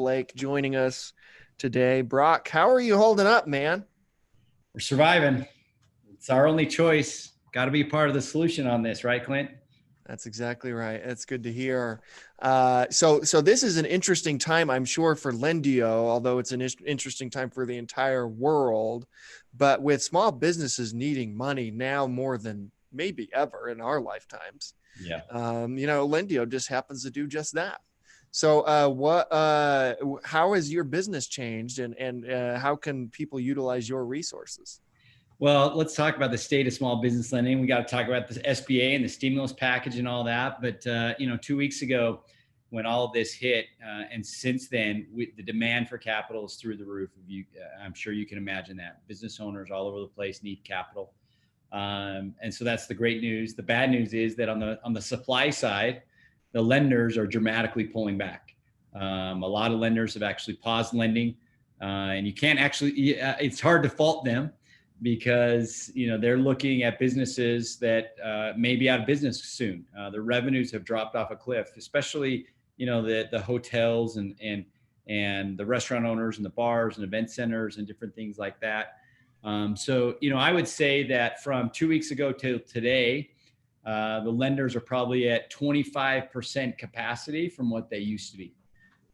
Lake joining us today. Brock, how are you holding up, man? We're surviving. It's our only choice. Got to be part of the solution on this, right, Clint? That's exactly right. That's good to hear. So this is an interesting time, I'm sure, for Lendio, although it's an interesting time for the entire world. But with small businesses needing money now more than maybe ever in our lifetimes, Yeah. Lendio just happens to do just that. So, how has your business changed, and how can people utilize your resources? Well, let's talk about the state of small business lending. We got to talk about the SBA and the stimulus package and all that. But 2 weeks ago, when all of this hit, and since then, the demand for capital is through the roof. I'm sure you can imagine that business owners all over the place need capital, and so that's the great news. The bad news is that on the supply side, the lenders are dramatically pulling back. A lot of lenders have actually paused lending, and you can't actually. It's hard to fault them because they're looking at businesses that may be out of business soon. The revenues have dropped off a cliff, especially the hotels and the restaurant owners and the bars and event centers and different things like that. So I would say that from 2 weeks ago till today, the lenders are probably at 25% capacity from what they used to be.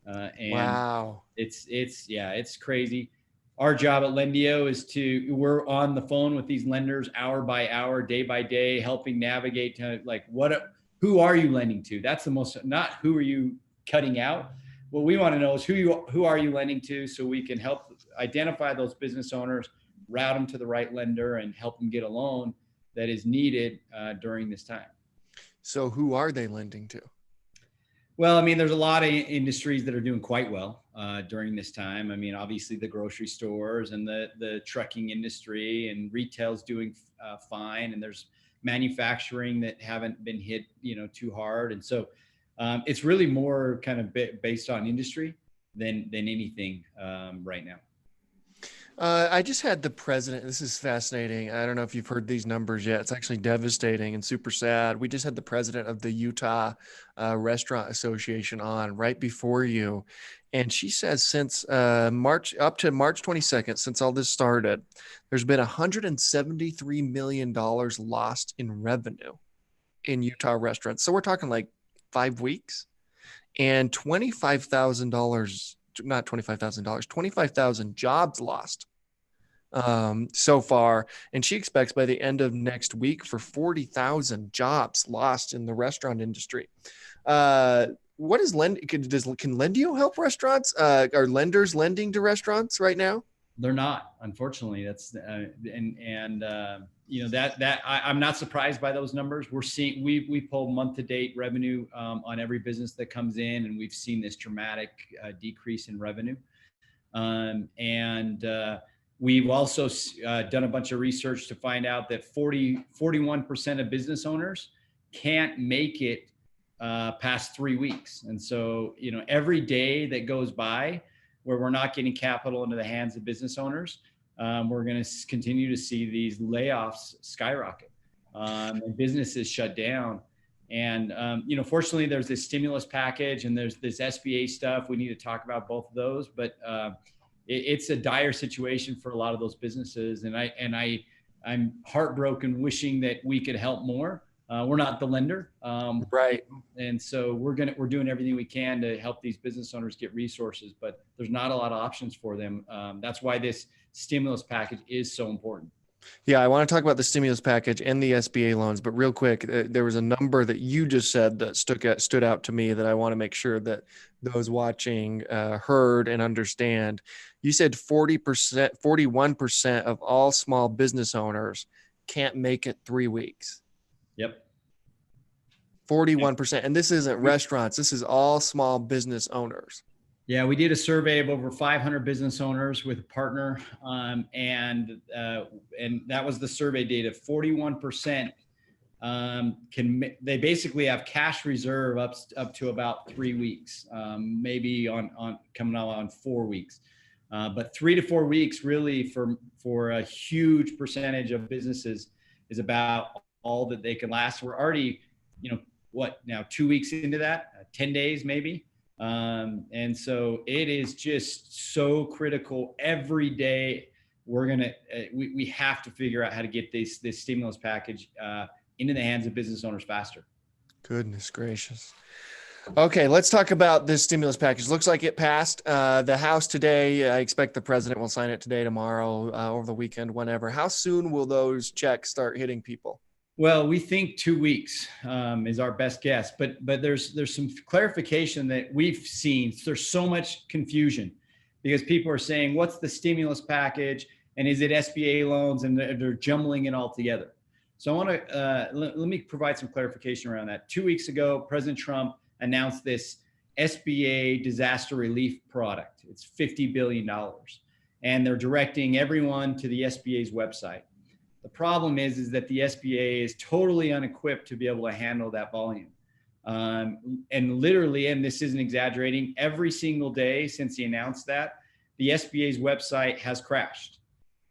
And Wow. it's crazy. Our job at Lendio is we're on the phone with these lenders hour by hour, day by day, helping navigate to who are you lending to? That's the most, not who are you cutting out. What we want to know is who are you lending to, so we can help identify those business owners, route them to the right lender, and help them get a loan that is needed during this time. So who are they lending to? Well, I mean, there's a lot of industries that are doing quite well during this time. I mean, obviously the grocery stores and the trucking industry and retail's doing fine. And there's manufacturing that haven't been hit, too hard. And so it's really more kind of based on industry than anything right now. I just had the president. This is fascinating. I don't know if you've heard these numbers yet. It's actually devastating and super sad. We just had the president of the Utah Restaurant Association on right before you. And she says since March, up to March 22nd, since all this started, there's been $173 million lost in revenue in Utah restaurants. So we're talking like 5 weeks, and $25,000, not $25,000, 25,000 jobs lost so far. And she expects by the end of next week for 40,000 jobs lost in the restaurant industry. What is can Lendio help restaurants? Are lenders lending to restaurants right now? They're not, unfortunately. That's I'm not surprised by those numbers. We're seeing we pull month to date revenue on every business that comes in, and we've seen this dramatic decrease in revenue. We've also done a bunch of research to find out that 41% of business owners can't make it past 3 weeks. And so, every day that goes by where we're not getting capital into the hands of business owners, we're going to continue to see these layoffs skyrocket and businesses shut down. And, fortunately, there's this stimulus package and there's this SBA stuff. We need to talk about both of those, but it's a dire situation for a lot of those businesses. And I'm heartbroken, wishing that we could help more. We're not the lender, right? And so we're doing everything we can to help these business owners get resources, but there's not a lot of options for them. That's why this stimulus package is so important. Yeah, I want to talk about the stimulus package and the SBA loans, but real quick, there was a number that you just said that stood out to me that I want to make sure that those watching heard and understand. You said 40%, 41% of all small business owners can't make it 3 weeks. Yep. 41%. And this isn't restaurants. This is all small business owners. Yeah, we did a survey of over 500 business owners with a partner, and that was the survey data. 41% they basically have cash reserve up to about 3 weeks, maybe on coming out on 4 weeks, but 3 to 4 weeks really for a huge percentage of businesses is about all that they can last. We're already, what now, 2 weeks into that, 10 days maybe. And so it is just so critical every day. We have to figure out how to get this stimulus package into the hands of business owners faster. Goodness gracious. Okay, let's talk about this stimulus package. Looks like it passed the House today. I expect the president will sign it today, tomorrow, over the weekend, whenever. How soon will those checks start hitting people? Well, we think 2 weeks is our best guess, but there's some clarification that we've seen. There's so much confusion because people are saying, "What's the stimulus package?" and "Is it SBA loans?" and they're jumbling it all together. So I want to let me provide some clarification around that. 2 weeks ago, President Trump announced this SBA disaster relief product. It's $50 billion, and they're directing everyone to the SBA's website. The problem is that the SBA is totally unequipped to be able to handle that volume. And literally, and this isn't exaggerating, every single day since he announced that, the SBA's website has crashed.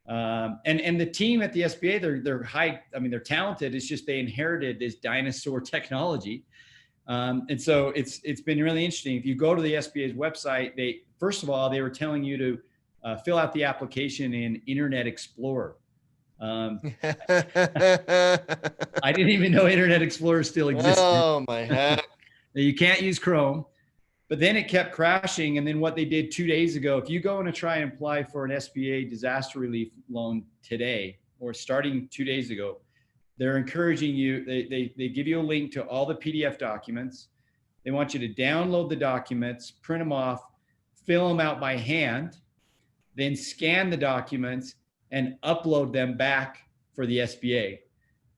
And the team at the SBA, they're high, I mean, they're talented. It's just they inherited this dinosaur technology. And so it's been really interesting. If you go to the SBA's website, first of all, they were telling you to fill out the application in Internet Explorer. I didn't even know Internet Explorer still existed. Oh my heck. You can't use Chrome. But then it kept crashing. And then what they did 2 days ago, if you go and try and apply for an SBA disaster relief loan today, or starting 2 days ago, they're encouraging you, they give you a link to all the PDF documents. They want you to download the documents, print them off, fill them out by hand, then scan the documents and upload them back for the SBA.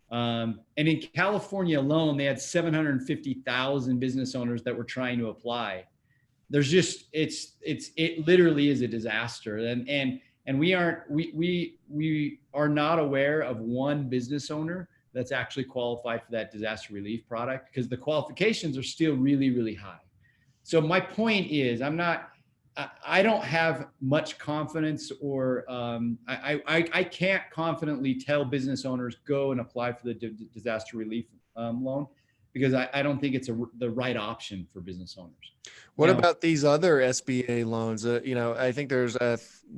And in California alone, they had 750,000 business owners that were trying to apply. There's just, it literally is a disaster. And we are not aware of one business owner that's actually qualified for that disaster relief product because the qualifications are still really, really high. So my point is, I don't have much confidence, or I can't confidently tell business owners go and apply for the disaster relief loan because I don't think it's the right option for business owners. What about these other SBA loans? I think there's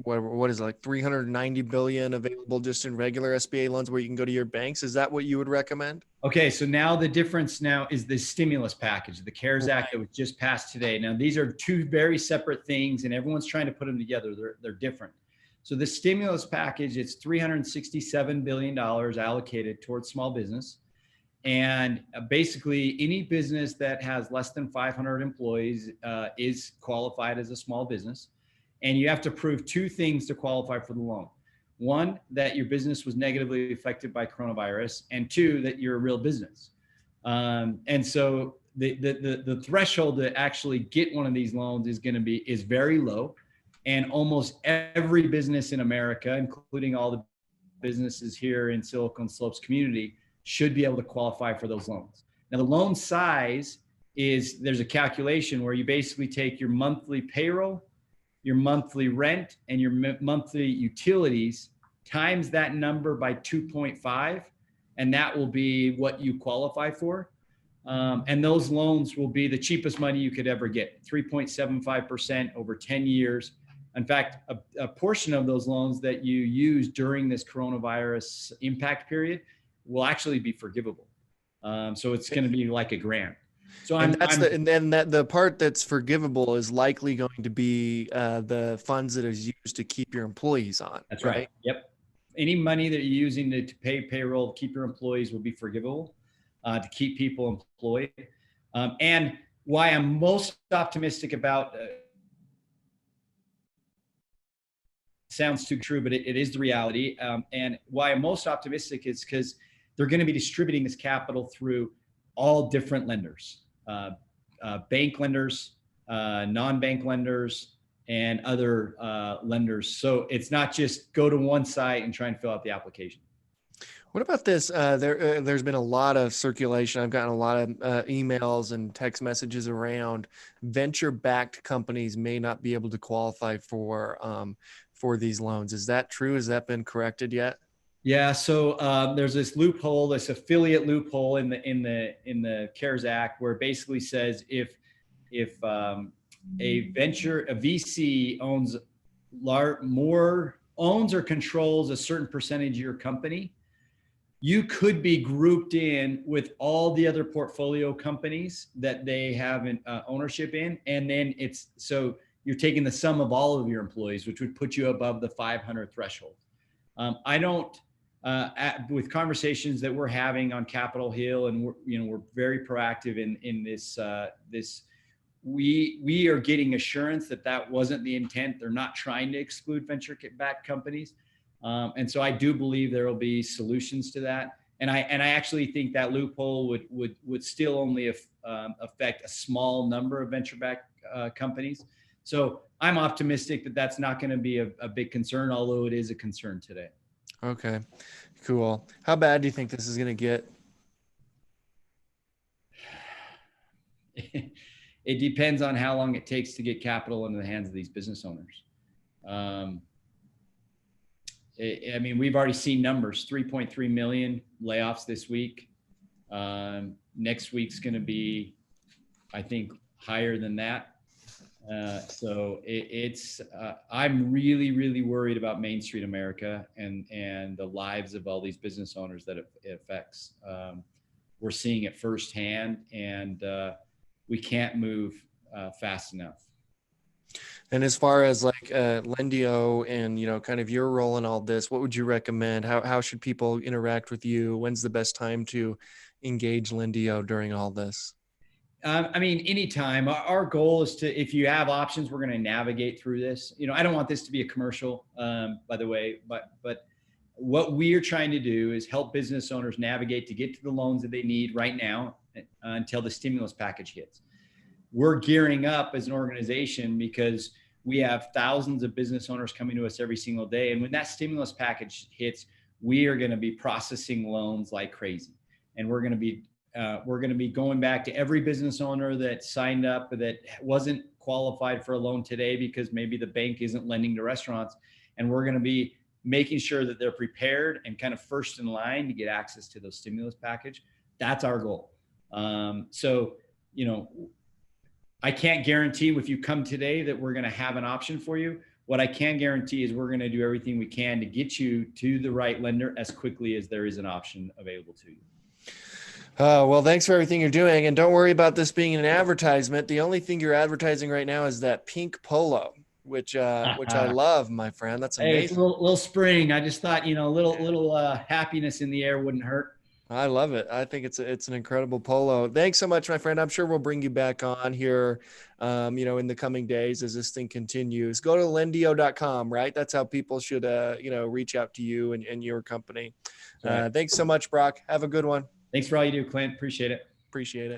what is it, like 390 billion available just in regular SBA loans where you can go to your banks. Is that what you would recommend? Okay, so now the difference now is the stimulus package, the CARES Act that was just passed today. Now these are two very separate things, and everyone's trying to put them together. They're different. So the stimulus package, it's $367 billion allocated towards small business. And basically any business that has less than 500 employees is qualified as a small business. And you have to prove two things to qualify for the loan. One, that your business was negatively affected by coronavirus, and two, that you're a real business. And so the threshold to actually get one of these loans is very low. And almost every business in America, including all the businesses here in Silicon Slopes community, should be able to qualify for those loans. Now the loan size there's a calculation where you basically take your monthly payroll, your monthly rent, and your monthly utilities, times that number by 2.5, and that will be what you qualify for. And those loans will be the cheapest money you could ever get, 3.75% over 10 years. In fact, a portion of those loans that you use during this coronavirus impact period will actually be forgivable. So it's going to be like a grant. So and then the part that's forgivable is likely going to be the funds that is used to keep your employees on. That's right. Yep. Any money that you're using to pay payroll, keep your employees, will be forgivable to keep people employed. And why I'm most optimistic about sounds too true, but it is the reality. And why I'm most optimistic is because they're going to be distributing this capital through all different lenders, bank lenders, non-bank lenders, and other lenders. So it's not just go to one site and try and fill out the application. What about this? There's been a lot of circulation. I've gotten a lot of emails and text messages around venture-backed companies may not be able to qualify for these loans. Is that true? Has that been corrected yet? Yeah, so there's this loophole, this affiliate loophole in the CARES Act, where it basically says if a VC owns owns or controls a certain percentage of your company, you could be grouped in with all the other portfolio companies that they have an ownership in. And then so you're taking the sum of all of your employees, which would put you above the 500 threshold. I don't, with conversations that we're having on Capitol Hill, and we're very proactive in this, we are getting assurance that wasn't the intent. They're not trying to exclude venture-backed companies. And so I do believe there will be solutions to that. And I actually think that loophole would still only affect a small number of venture-backed companies. So I'm optimistic that that's not going to be a big concern, although it is a concern today. Okay, cool. How bad do you think this is going to get? It depends on how long it takes to get capital into the hands of these business owners. I mean, we've already seen numbers, 3.3 million layoffs this week. Next week's going to be, I think, higher than that. So I'm really, really worried about Main Street America and the lives of all these business owners that it affects. We're seeing it firsthand, and we can't move fast enough. And as far as like Lendio and, kind of your role in all this, what would you recommend? How should people interact with you? When's the best time to engage Lendio during all this? I mean, anytime. Our goal is if you have options, we're going to navigate through this. I don't want this to be a commercial, by the way, but what we are trying to do is help business owners navigate to get to the loans that they need right now until the stimulus package hits. We're gearing up as an organization because we have thousands of business owners coming to us every single day. And when that stimulus package hits, we are going to be processing loans like crazy. And we're going to be going back to every business owner that signed up that wasn't qualified for a loan today because maybe the bank isn't lending to restaurants. And we're going to be making sure that they're prepared and kind of first in line to get access to those stimulus package. That's our goal. I can't guarantee if you come today that we're going to have an option for you. What I can guarantee is we're going to do everything we can to get you to the right lender as quickly as there is an option available to you. Well, thanks for everything you're doing. And don't worry about this being an advertisement. The only thing you're advertising right now is that pink polo, which I love, my friend. That's amazing. Hey, it's a little spring. I just thought, a little happiness in the air wouldn't hurt. I love it. I think it's an incredible polo. Thanks so much, my friend. I'm sure we'll bring you back on here, in the coming days as this thing continues. Go to lendio.com, right? That's how people should, reach out to you and your company. Right. Thanks so much, Brock. Have a good one. Thanks for all you do, Clint. Appreciate it. Appreciate it.